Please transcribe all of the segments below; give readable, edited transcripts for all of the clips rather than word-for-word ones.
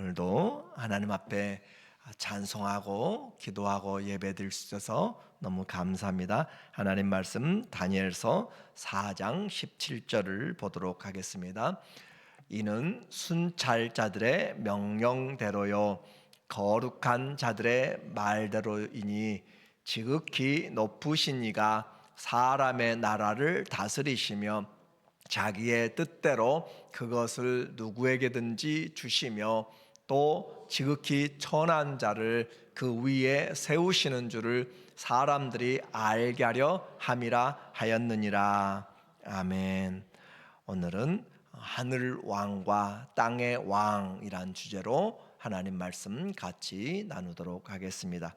오늘도 하나님 앞에 찬송하고 기도하고 예배드릴 수 있어서 너무 감사합니다. 하나님 말씀 다니엘서 4장 17절을 보도록 하겠습니다. 이는 순찰자들의 명령대로요 거룩한 자들의 말대로이니 지극히 높으신 이가 사람의 나라를 다스리시며 자기의 뜻대로 그것을 누구에게든지 주시며 또 지극히 천한 자를 그 위에 세우시는 줄을 사람들이 알게 하려 함이라 하였느니라. 아멘. 오늘은 하늘 왕과 땅의 왕이란 주제로 하나님 말씀 같이 나누도록 하겠습니다.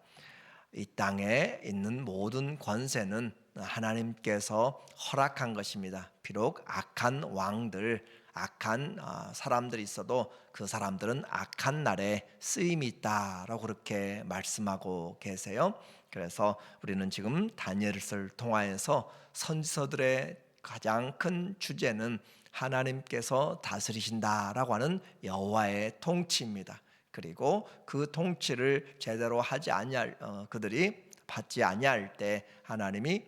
이 땅에 있는 모든 권세는 하나님께서 허락한 것입니다. 비록 악한 왕들, 악한 사람들이 있어도 그 사람들은 악한 날에 쓰임이 있다라고 그렇게 말씀하고 계세요. 그래서 우리는 지금 다니엘서를 통하여서 선지서들의 가장 큰 주제는 하나님께서 다스리신다라고 하는 여호와의 통치입니다. 그리고 그 통치를 제대로 하지 아니할 그들이 받지 아니할 때 하나님이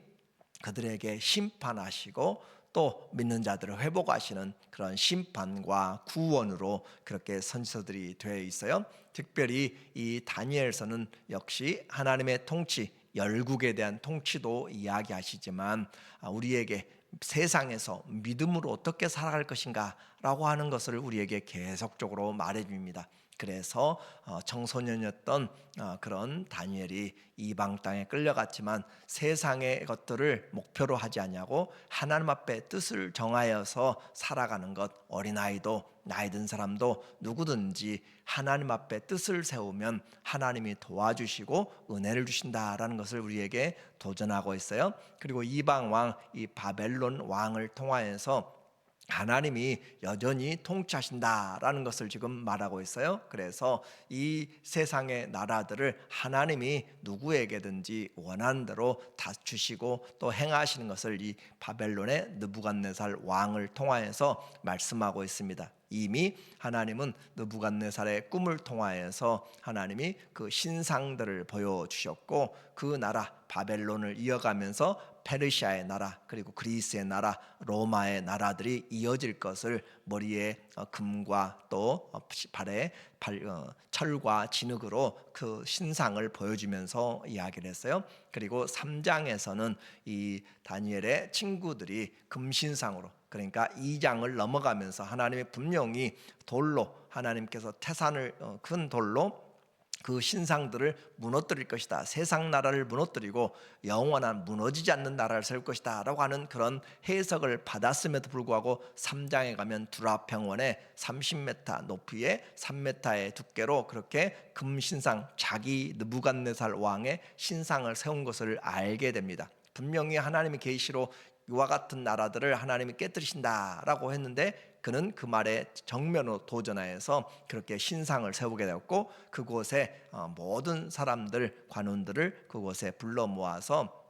그들에게 심판하시고 또 믿는 자들을 회복하시는 그런 심판과 구원으로 그렇게 선지서들이 되어 있어요. 특별히 이 다니엘서는 역시 하나님의 통치, 열국에 대한 통치도 이야기하시지만 우리에게 세상에서 믿음으로 어떻게 살아갈 것인가 라고 하는 것을 우리에게 계속적으로 말해줍니다. 그래서 청소년이었던 그런 다니엘이 이방 땅에 끌려갔지만 세상의 것들을 목표로 하지 않냐고 하나님 앞에 뜻을 정하여서 살아가는 것, 어린아이도 나이 든 사람도 누구든지 하나님 앞에 뜻을 세우면 하나님이 도와주시고 은혜를 주신다라는 것을 우리에게 도전하고 있어요. 그리고 이방 왕, 이 바벨론 왕을 통하여서 하나님이 여전히 통치하신다라는 것을 지금 말하고 있어요. 그래서 이 세상의 나라들을 하나님이 누구에게든지 원하는 대로 다 주시고 또 행하시는 것을 이 바벨론의 느부갓네살 왕을 통하여서 말씀하고 있습니다. 이미 하나님은 느부갓네살의 꿈을 통하여서 하나님이 그 신상들을 보여주셨고 그 나라 바벨론을 이어가면서 페르시아의 나라 그리고 그리스의 나라 로마의 나라들이 이어질 것을 머리에 금과 또 발에 철과 진흙으로 그 신상을 보여주면서 이야기를 했어요. 그리고 3장에서는 이 다니엘의 친구들이 금신상으로 그러니까 2장을 넘어가면서 하나님이 분명히 돌로 하나님께서 태산을 큰 돌로 그 신상들을 무너뜨릴 것이다. 세상 나라를 무너뜨리고 영원한 무너지지 않는 나라를 세울 것이다 라고 하는 그런 해석을 받았음에도 불구하고 3장에 가면 두라평원에 30m 높이에 3m의 두께로 그렇게 금신상 자기 느부갓네살 왕의 신상을 세운 것을 알게 됩니다. 분명히 하나님의 계시로 이와 같은 나라들을 하나님이 깨뜨리신다라고 했는데 그는 그 말에 정면으로 도전하여서 그렇게 신상을 세우게 되었고 그곳에 모든 사람들 관원들을 그곳에 불러 모아서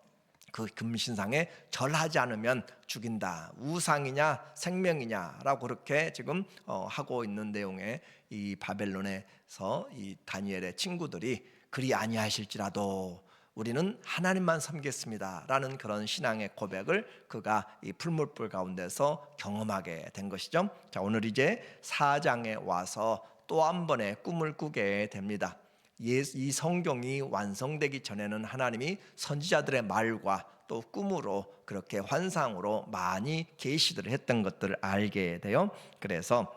그 금신상에 절하지 않으면 죽인다. 우상이냐 생명이냐라고 그렇게 지금 하고 있는 내용의 이 바벨론에서 이 다니엘의 친구들이 그리 아니하실지라도 우리는 하나님만 섬기겠습니다 라는 그런 신앙의 고백을 그가 이 풀무불 가운데서 경험하게 된 것이죠. 자, 오늘 이제 4장에 와서 또 한 번의 꿈을 꾸게 됩니다. 이 성경이 완성되기 전에는 하나님이 선지자들의 말과 또 꿈으로 그렇게 환상으로 많이 계시들을 했던 것들을 알게 돼요. 그래서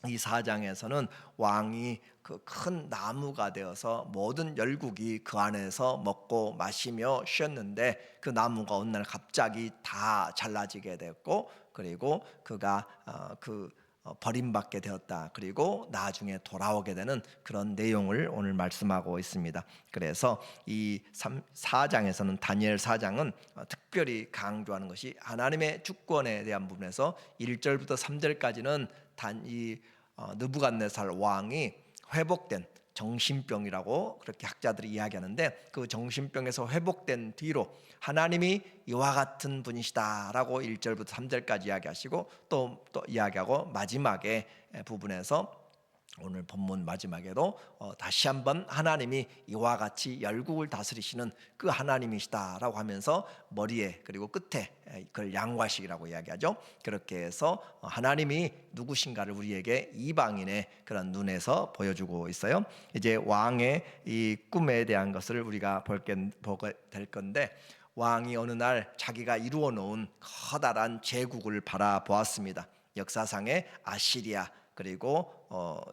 이 4장에서는 왕이 그 큰 나무가 되어서 모든 열국이 그 안에서 먹고 마시며 쉬었는데 그 나무가 어느 날 갑자기 다 잘라지게 됐고 그리고 그가 버림받게 되었다. 그리고 나중에 돌아오게 되는 그런 내용을 오늘 말씀하고 있습니다. 그래서 이 4장에서는 다니엘 4장은 특별히 강조하는 것이 하나님의 주권에 대한 부분에서 1절부터 3절까지는 이 느부갓네살 왕이 회복된 정신병이라고 그렇게 학자들이 이야기하는데 그 정신병에서 회복된 뒤로 하나님이 이와 같은 분이시다라고 1절부터 3절까지 이야기하시고 또 이야기하고 마지막에 부분에서 오늘 본문 마지막에도 다시 한번 하나님이 이와 같이 열국을 다스리시는 그 하나님이시다라고 하면서 머리에 그리고 끝에 그걸 양과식이라고 이야기하죠. 그렇게 해서 하나님이 누구신가를 우리에게 이방인의 그런 눈에서 보여주고 있어요. 이제 왕의 이 꿈에 대한 것을 우리가 보게 될 건데, 왕이 어느 날 자기가 이루어 놓은 커다란 제국을 바라보았습니다. 역사상의 아시리아, 그리고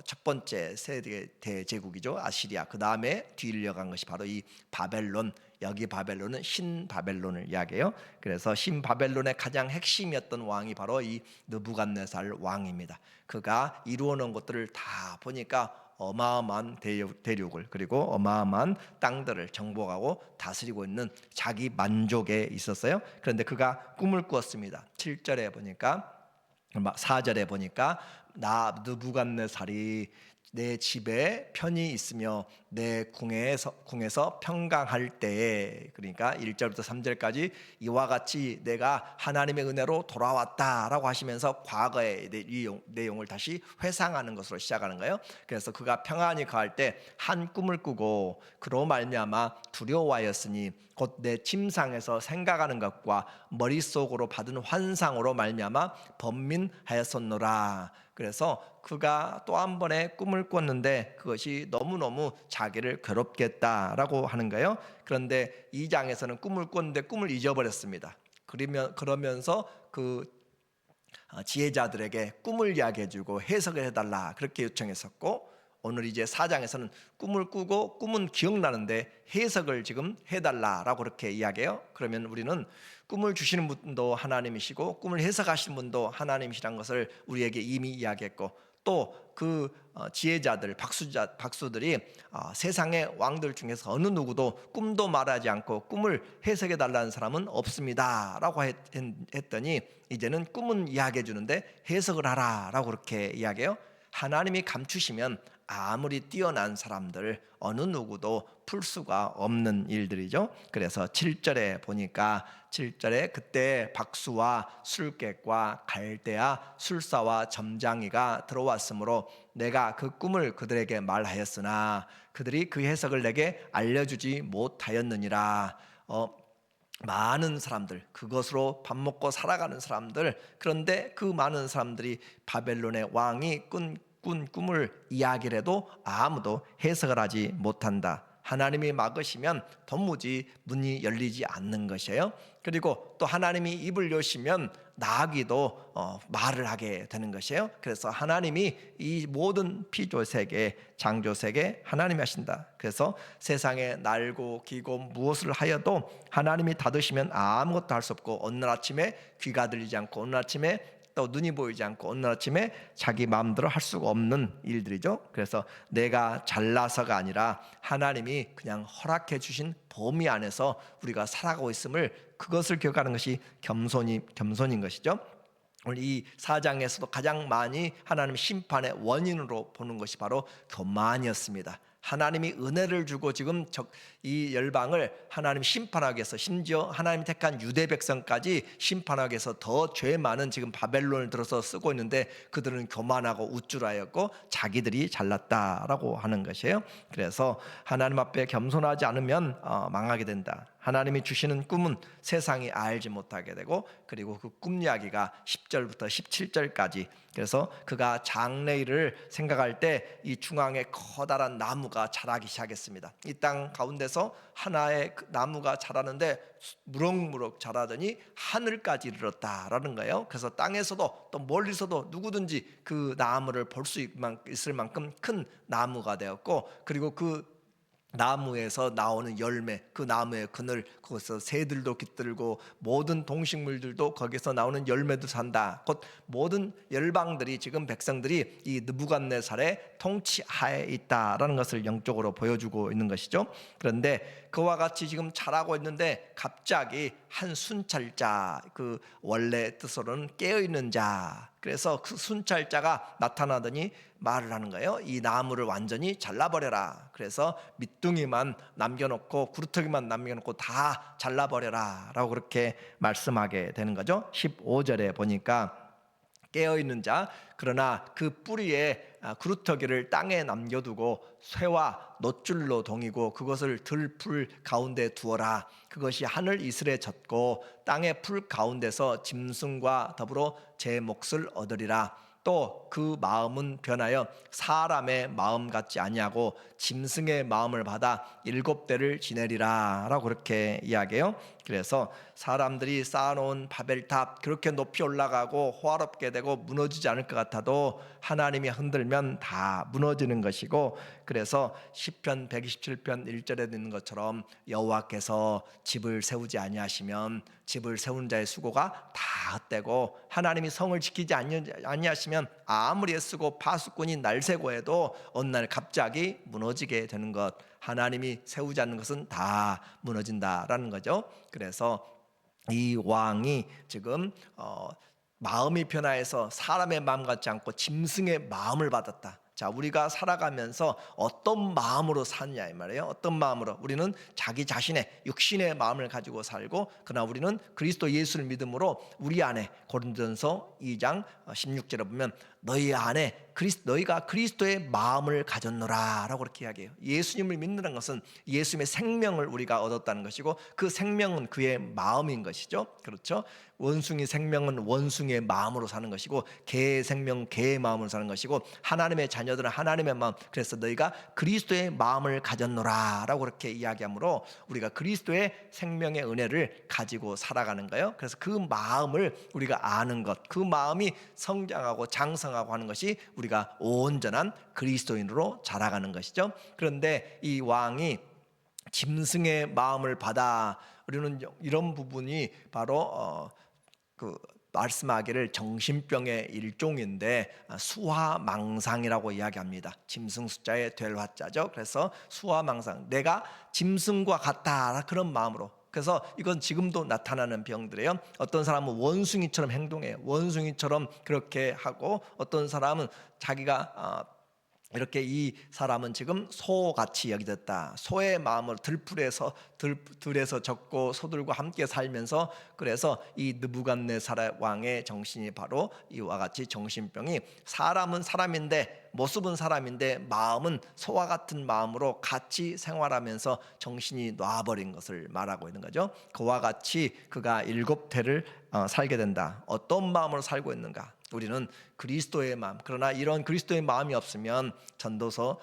첫 번째 세계 대제국이죠, 아시리아. 그 다음에 뒤이어간 것이 바로 이 바벨론. 여기 바벨론은 신바벨론을 이야기해요. 그래서 신바벨론의 가장 핵심이었던 왕이 바로 이 느부갓네살 왕입니다. 그가 이루어 놓은 것들을 다 보니까 어마어마한 대륙을, 그리고 어마어마한 땅들을 정복하고 다스리고 있는 자기 만족에 있었어요. 그런데 그가 꿈을 꾸었습니다. 7절에 보니까, 4절에 보니까, 나 느부갓네살이 내 집에 편히 있으며 내 궁에서 평강할 때에, 그러니까 1절부터 3절까지 이와 같이 내가 하나님의 은혜로 돌아왔다라고 하시면서 과거의 내용을 다시 회상하는 것으로 시작하는 거예요. 그래서 그가 평안히 거할 때 한 꿈을 꾸고 그로 말미암아 두려워하였으니 곧 내 침상에서 생각하는 것과 머릿속으로 받은 환상으로 말미암아 번민하였었노라. 그래서 그가 또 한 번의 꿈을 꿨는데 그것이 너무너무 자기를 괴롭겠다라고 하는 거예요. 그런데 2장에서는 꿈을 꿨는데 꿈을 잊어버렸습니다. 그러면서 그 지혜자들에게 꿈을 이야기해주고 해석을 해달라 그렇게 요청했었고, 오늘 이제 4장에서는 꿈을 꾸고 꿈은 기억나는데 해석을 지금 해달라라고 그렇게 이야기해요. 그러면 우리는 꿈을 주시는 분도 하나님이시고 꿈을 해석하시는 분도 하나님이시란 것을 우리에게 이미 이야기했고, 또 그 지혜자들, 박수들이 세상의 왕들 중에서 어느 누구도 꿈도 말하지 않고 꿈을 해석해 달라는 사람은 없습니다 라고 했더니, 이제는 꿈은 이야기해 주는데 해석을 하라 라고 그렇게 이야기해요. 하나님이 감추시면 아무리 뛰어난 사람들 어느 누구도 풀 수가 없는 일들이죠. 그래서 7절에 보니까, 7절에 그때 박수와 술객과 갈대아 술사와 점장이가 들어왔으므로 내가 그 꿈을 그들에게 말하였으나 그들이 그 해석을 내게 알려주지 못하였느니라. 많은 사람들, 그것으로 밥 먹고 살아가는 사람들, 그런데 그 많은 사람들이 바벨론의 왕이 꾼 꿈을 이야기를 해도 아무도 해석을 하지 못한다. 하나님이 막으시면 도무지 문이 열리지 않는 것이에요. 그리고 또 하나님이 입을 여시면 나귀도 말을 하게 되는 것이에요. 그래서 하나님이 이 모든 피조세계, 창조세계 하나님이 하신다. 그래서 세상에 날고 기고 무엇을 하여도 하나님이 닫으시면 아무것도 할 수 없고, 어느 아침에 귀가 들리지 않고 어느 아침에 또 눈이 보이지 않고 어느 아침에 자기 마음대로 할 수가 없는 일들이죠. 그래서 내가 잘나서가 아니라 하나님이 그냥 허락해 주신 범위 안에서 우리가 살아가고 있음을, 그것을 기억하는 것이 겸손인 것이죠. 오늘 이 4장에서도 가장 많이 하나님 심판의 원인으로 보는 것이 바로 교만이었습니다. 하나님이 은혜를 주고 지금 이 열방을 하나님 심판하기 위해서, 심지어 하나님이 택한 유대 백성까지 심판하기 위해서 더 죄 많은 지금 바벨론을 들어서 쓰고 있는데, 그들은 교만하고 우쭐하였고 자기들이 잘났다라고 하는 것이에요. 그래서 하나님 앞에 겸손하지 않으면 망하게 된다. 하나님이 주시는 꿈은 세상이 알지 못하게 되고, 그리고 그 꿈 이야기가 10절부터 17절까지, 그래서 그가 장래일을 생각할 때 이 중앙에 커다란 나무가 자라기 시작했습니다. 이 땅 가운데서 하나의 나무가 자라는데 무럭무럭 자라더니 하늘까지 이르렀다라는 거예요. 그래서 땅에서도 또 멀리서도 누구든지 그 나무를 볼 수 있을 만큼 큰 나무가 되었고, 그리고 그 나무에서 나오는 열매, 그 나무의 그늘, 거기서 새들도 깃들고 모든 동식물들도 거기서 나오는 열매도 산다. 곧 모든 열방들이, 지금 백성들이 이 느부갓네살의 통치하에 있다라는 것을 영적으로 보여주고 있는 것이죠. 그런데 그와 같이 지금 자라고 있는데 갑자기 한 순찰자, 그 원래 뜻으로는 깨어있는 자, 그래서 그 순찰자가 나타나더니 말을 하는 거예요. 이 나무를 완전히 잘라버려라. 그래서 밑둥이만 남겨놓고 구루터기만 남겨놓고 다 잘라버려라 라고 그렇게 말씀하게 되는 거죠. 15절에 보니까 깨어있는 자, 그러나 그 뿌리에 구루터기를 땅에 남겨두고 쇠와 놋줄로 동이고 그것을 들풀 가운데 두어라. 그것이 하늘 이슬에 젖고 땅의 풀 가운데서 짐승과 더불어 제 몫을 얻으리라. 또 그 마음은 변하여 사람의 마음 같지 아니하고 짐승의 마음을 받아 7대를 지내리라 라고 그렇게 이야기해요. 그래서 사람들이 쌓아놓은 바벨탑 그렇게 높이 올라가고 호화롭게 되고 무너지지 않을 것 같아도 하나님이 흔들면 다 무너지는 것이고, 그래서 시편 127편 1절에 있는 것처럼 여호와께서 집을 세우지 아니하시면 집을 세운 자의 수고가 다 헛되고, 하나님이 성을 지키지 아니하시면 아무리 애쓰고 파수꾼이 날새고 해도 어느 날 갑자기 무너지게 되는 것, 하나님이 세우지 않는 것은 다 무너진다라는 거죠. 그래서 이 왕이 지금 마음이 변화해서 사람의 마음 같지 않고 짐승의 마음을 받았다. 자, 우리가 살아가면서 어떤 마음으로 사느냐 이 말이에요. 어떤 마음으로? 우리는 자기 자신의 육신의 마음을 가지고 살고, 그러나 우리는 그리스도 예수를 믿음으로 우리 안에, 고린도전서 2장 16절에 보면 너희 안에 너희가 그리스도의 마음을 가졌노라라고 그렇게 이야기해요. 예수님을 믿는 것은 예수님의 생명을 우리가 얻었다는 것이고, 그 생명은 그의 마음인 것이죠. 그렇죠? 원숭이 생명은 원숭이의 마음으로 사는 것이고, 개의 생명은 개의 마음으로 사는 것이고, 하나님의 자녀들은 하나님의 마음. 그래서 너희가 그리스도의 마음을 가졌노라라고 그렇게 이야기하므로 우리가 그리스도의 생명의 은혜를 가지고 살아가는 거예요. 그래서 그 마음을 우리가 아는 것, 그 마음이 성장하고 장성하고 하는 것이 우리가 온전한 그리스도인으로 자라가는 것이죠. 그런데 이 왕이 짐승의 마음을 받아, 우리는 이런 부분이 바로 말씀하기를 정신병의 일종인데 수화망상이라고 이야기합니다. 짐승 숫자에 될 화자죠. 그래서 수화망상, 내가 짐승과 같다 그런 마음으로. 그래서 이건 지금도 나타나는 병들이에요. 어떤 사람은 원숭이처럼 행동해요. 원숭이처럼 그렇게 하고, 어떤 사람은 자기가 이렇게 이 사람은 지금 소같이 여기졌다. 소의 마음을 들에서 젖고 소들과 함께 살면서, 그래서 이 느부갓네살 왕의 정신이 바로 이와 같이 정신병이, 사람은 사람인데 모습은 사람인데 마음은 소와 같은 마음으로 같이 생활하면서 정신이 놔버린 것을 말하고 있는 거죠. 그와 같이 그가 7태를 살게 된다. 어떤 마음으로 살고 있는가? 우리는 그리스도의 마음, 그러나 이런 그리스도의 마음이 없으면 전도서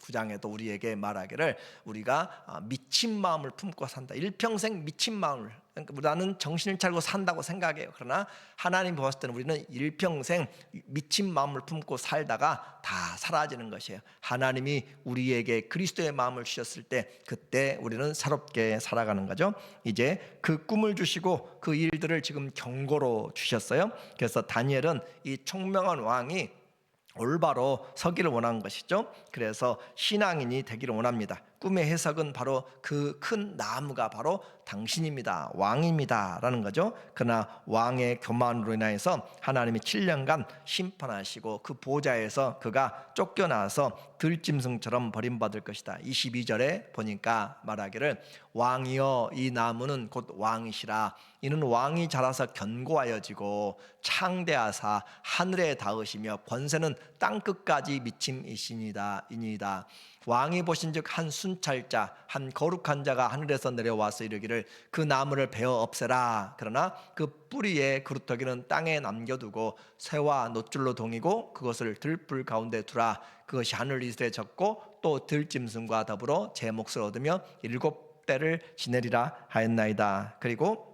9장에도 우리에게 말하기를 우리가 미친 마음을 품고 산다. 일평생 미친 마음을, 그러니까 나는 정신을 차리고 산다고 생각해요. 그러나 하나님 보았을 때는 우리는 일평생 미친 마음을 품고 살다가 다 사라지는 것이에요. 하나님이 우리에게 그리스도의 마음을 주셨을 때 그때 우리는 새롭게 살아가는 거죠. 이제 그 꿈을 주시고 그 일들을 지금 경고로 주셨어요. 그래서 다니엘은 이 총명한 왕이 올바로 서기를 원한 것이죠. 그래서 신앙인이 되기를 원합니다. 꿈의 해석은 바로 그 큰 나무가 바로 당신입니다, 왕입니다 라는 거죠. 그러나 왕의 교만으로 인하여서 하나님이 7년간 심판하시고 그 보좌에서 그가 쫓겨나서 들짐승처럼 버림받을 것이다. 22절에 보니까 말하기를 왕이여 이 나무는 곧 왕이시라. 이는 왕이 자라서 견고하여지고 창대하사 하늘에 닿으시며 권세는 땅끝까지 미침이시니이다. 왕이 보신즉 한 순찰자, 한 거룩한 자가 하늘에서 내려와서 이르기를 그 나무를 베어 없애라. 그러나 그 뿌리의 그루터기는 땅에 남겨두고 쇠와 놋줄로 동이고 그것을 들불 가운데 두라. 그것이 하늘 이슬에 젖고 또 들짐승과 더불어 제 몫을 얻으며 7대를 지내리라 하였나이다. 그리고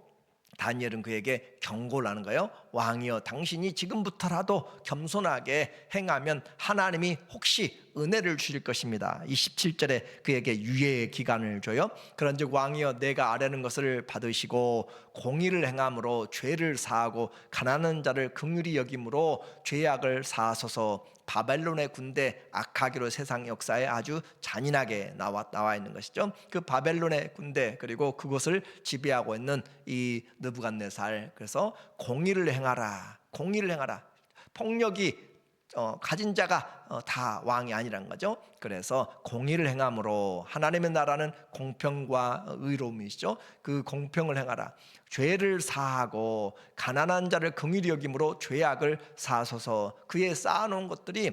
다니엘은 그에게 경고를 하는 거예요. 왕이여, 당신이 지금부터라도 겸손하게 행하면 하나님이 혹시 은혜를 주실 것입니다. 27절에 그에게 유예의 기간을 줘요. 그런즉 왕이여, 내가 아뢰는 것을 받으시고 공의를 행함으로 죄를 사하고 가난한 자를 긍휼히 여김으로 죄악을 사하소서. 바벨론의 군대 악하기로 세상 역사에 아주 잔인하게 나와 있는 것이죠. 그 바벨론의 군대, 그리고 그것을 지배하고 있는 이 느부갓네살, 그래서 공의를 행하라. 폭력이 가진 자가 다 왕이 아니란 거죠. 그래서 공의를 행함으로 하나님의 나라는 공평과 의로움이시죠. 그 공평을 행하라. 죄를 사하고 가난한 자를 긍휼히 여김으로 죄악을 사소서. 그에 쌓아놓은 것들이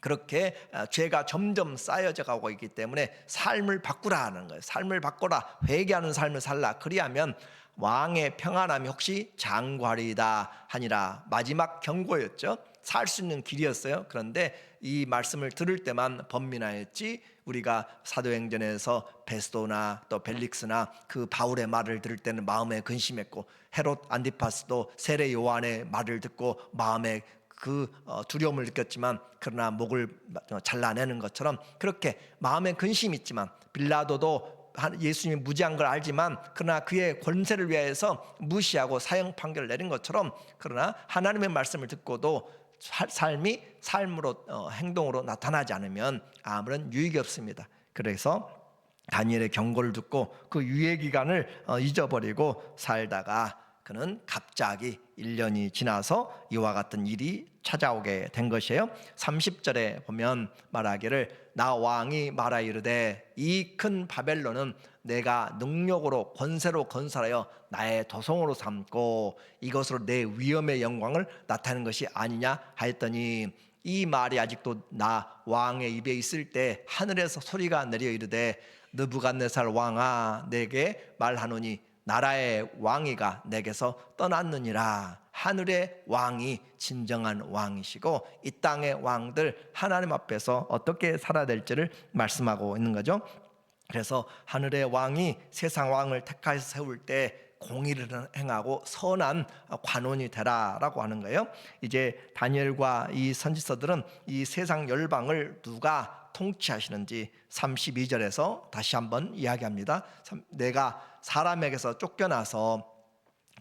그렇게 죄가 점점 쌓여져 가고 있기 때문에 삶을 바꾸라 하는 거예요. 삶을 바꾸라. 회개하는 삶을 살라. 그리하면 왕의 평안함이 혹시 장관이다 하니라. 마지막 경고였죠. 살 수 있는 길이었어요. 그런데 이 말씀을 들을 때만 번민하였지, 우리가 사도행전에서 베스도나 또 벨릭스나 그 바울의 말을 들을 때는 마음에 근심했고, 헤롯 안티파스도 세례 요한의 말을 듣고 마음에 그 두려움을 느꼈지만 그러나 목을 잘라내는 것처럼 그렇게 마음에 근심이 있지만, 빌라도도 예수님이 무죄한 걸 알지만 그러나 그의 권세를 위하여서 무시하고 사형 판결을 내린 것처럼, 그러나 하나님의 말씀을 듣고도 삶이 삶으로 행동으로 나타나지 않으면 아무런 유익이 없습니다. 그래서 다니엘의 경고를 듣고 그 유예 기간을 잊어버리고 살다가 그는 갑자기 1년이 지나서 이와 같은 일이 찾아오게 된 것이에요. 30절에 보면 말하기를 나 왕이 말하 이르되 이 큰 바벨론은 내가 능력으로 권세로 건설하여 나의 도성으로 삼고 이것으로 내 위엄의 영광을 나타내는 것이 아니냐 하였더니, 이 말이 아직도 나 왕의 입에 있을 때 하늘에서 소리가 내려 이르되 느부갓네살 왕아 내게 말하노니 나라의 왕위가 내게서 떠났느니라. 하늘의 왕이 진정한 왕이시고 이 땅의 왕들 하나님 앞에서 어떻게 살아야 될지를 말씀하고 있는 거죠. 그래서 하늘의 왕이 세상 왕을 택하여서 세울 때 공의를 행하고 선한 관원이 되라라고 하는 거예요. 이제 다니엘과 이 선지서들은 이 세상 열방을 누가 통치하시는지 32절에서 다시 한번 이야기합니다. 내가 사람에게서 쫓겨나서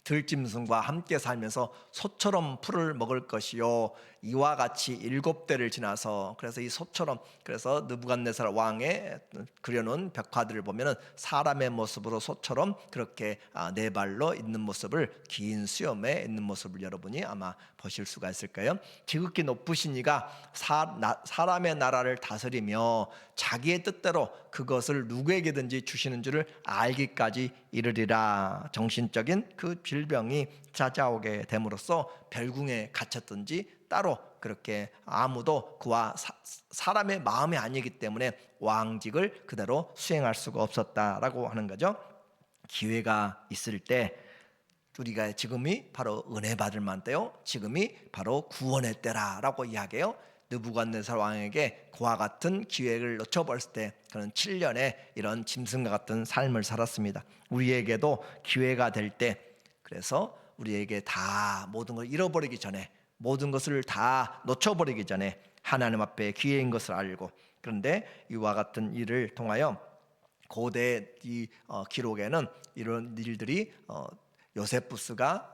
들짐승과 함께 살면서 소처럼 풀을 먹을 것이요 이와 같이 7대를 지나서, 그래서 이 소처럼, 그래서 느부갓네살 왕의 그려놓은 벽화들을 보면은 사람의 모습으로 소처럼 그렇게 네 발로 있는 모습을, 긴 수염에 있는 모습을 여러분이 아마 보실 수가 있을 거예요. 지극히 높으신 이가 사람의 나라를 다스리며 자기의 뜻대로 그것을 누구에게든지 주시는 줄을 알기까지 이르리라. 정신적인 그 질병이 찾아오게 됨으로써 별궁에 갇혔든지 따로 그렇게 아무도 그와 사람의 마음이 아니기 때문에 왕직을 그대로 수행할 수가 없었다라고 하는 거죠. 기회가 있을 때 우리가 지금이 바로 은혜 받을 만때요, 지금이 바로 구원의 때라라고 이야기해요. 느부갓네살 왕에게 그와 같은 기회를 놓쳐버렸을 때 그는 7년의 이런 짐승과 같은 삶을 살았습니다. 우리에게도 기회가 될 때, 그래서 우리에게 다 모든 걸 잃어버리기 전에, 모든 것을 다 놓쳐버리기 전에 하나님 앞에 기회인 것을 알고, 그런데 이와 같은 일을 통하여 고대 이 기록에는 이런 일들이 요세푸스가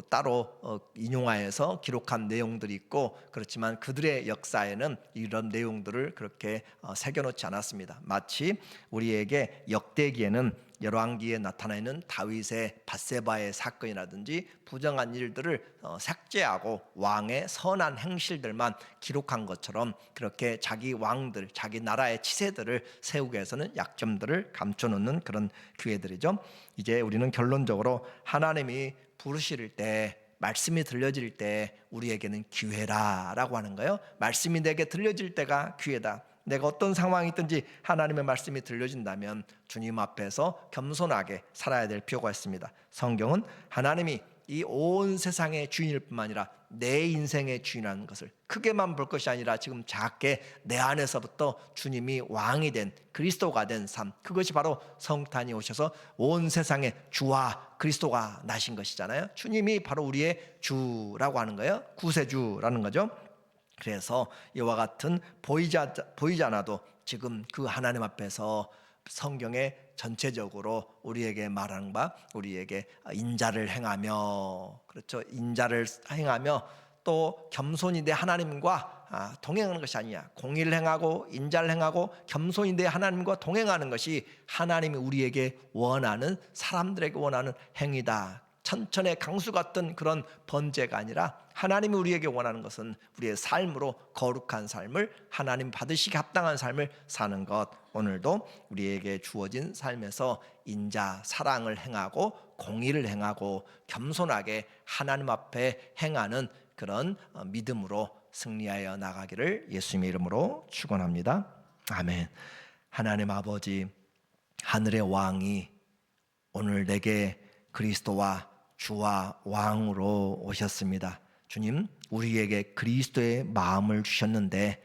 따로 인용하여서 기록한 내용들이 있고, 그렇지만 그들의 역사에는 이런 내용들을 그렇게 새겨놓지 않았습니다. 마치 우리에게 역대기에는 열왕기에 나타나 있는 다윗의 밧세바의 사건이라든지 부정한 일들을 삭제하고 왕의 선한 행실들만 기록한 것처럼, 그렇게 자기 왕들, 자기 나라의 치세들을 세우기 위해서는 약점들을 감춰놓는 그런 기회들이죠. 이제 우리는 결론적으로 하나님이 부르실 때, 말씀이 들려질 때 우리에게는 기회라라고 하는 거예요. 말씀이 내게 들려질 때가 기회다. 내가 어떤 상황이 있든지 하나님의 말씀이 들려진다면 주님 앞에서 겸손하게 살아야 될 필요가 있습니다. 성경은 하나님이 이 온 세상의 주인일 뿐만 아니라 내 인생의 주인이라는 것을 크게만 볼 것이 아니라 지금 작게 내 안에서부터 주님이 왕이 된, 그리스도가 된 삶, 그것이 바로 성탄이 오셔서 온 세상의 주와 그리스도가 나신 것이잖아요. 주님이 바로 우리의 주라고 하는 거예요. 구세주라는 거죠. 그래서 이와 같은 보이지 않아도 지금 그 하나님 앞에서 성경에 전체적으로 우리에게 말하는 바, 우리에게 인자를 행하며, 그렇죠, 인자를 행하며 또 겸손히 내 하나님과 동행하는 것이 아니야. 공의를 행하고 인자를 행하고 겸손히 내 하나님과 동행하는 것이 하나님이 우리에게 원하는, 사람들에게 원하는 행위다. 천천의 강수 같은 그런 번제가 아니라 하나님이 우리에게 원하는 것은 우리의 삶으로 거룩한 삶을, 하나님 받으시기 합당한 삶을 사는 것. 오늘도 우리에게 주어진 삶에서 인자, 사랑을 행하고 공의를 행하고 겸손하게 하나님 앞에 행하는 그런 믿음으로 승리하여 나가기를 예수님의 이름으로 축원합니다. 아멘. 하나님 아버지, 하늘의 왕이 오늘 내게 그리스도와 주와 왕으로 오셨습니다. 주님, 우리에게 그리스도의 마음을 주셨는데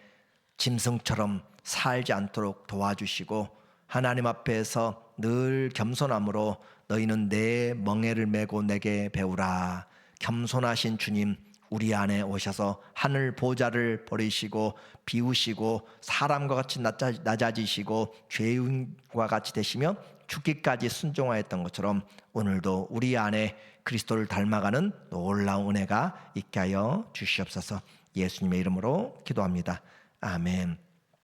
짐승처럼 살지 않도록 도와주시고 하나님 앞에서 늘 겸손함으로 너희는 내 멍에를 메고 내게 배우라. 겸손하신 주님, 우리 안에 오셔서 하늘 보좌를 버리시고 비우시고 사람과 같이 낮아지시고 죄인과 같이 되시며 죽기까지 순종하였던 것처럼 오늘도 우리 안에 그리스도를 닮아가는 놀라운 은혜가 있게 하여 주시옵소서. 예수님의 이름으로 기도합니다. 아멘.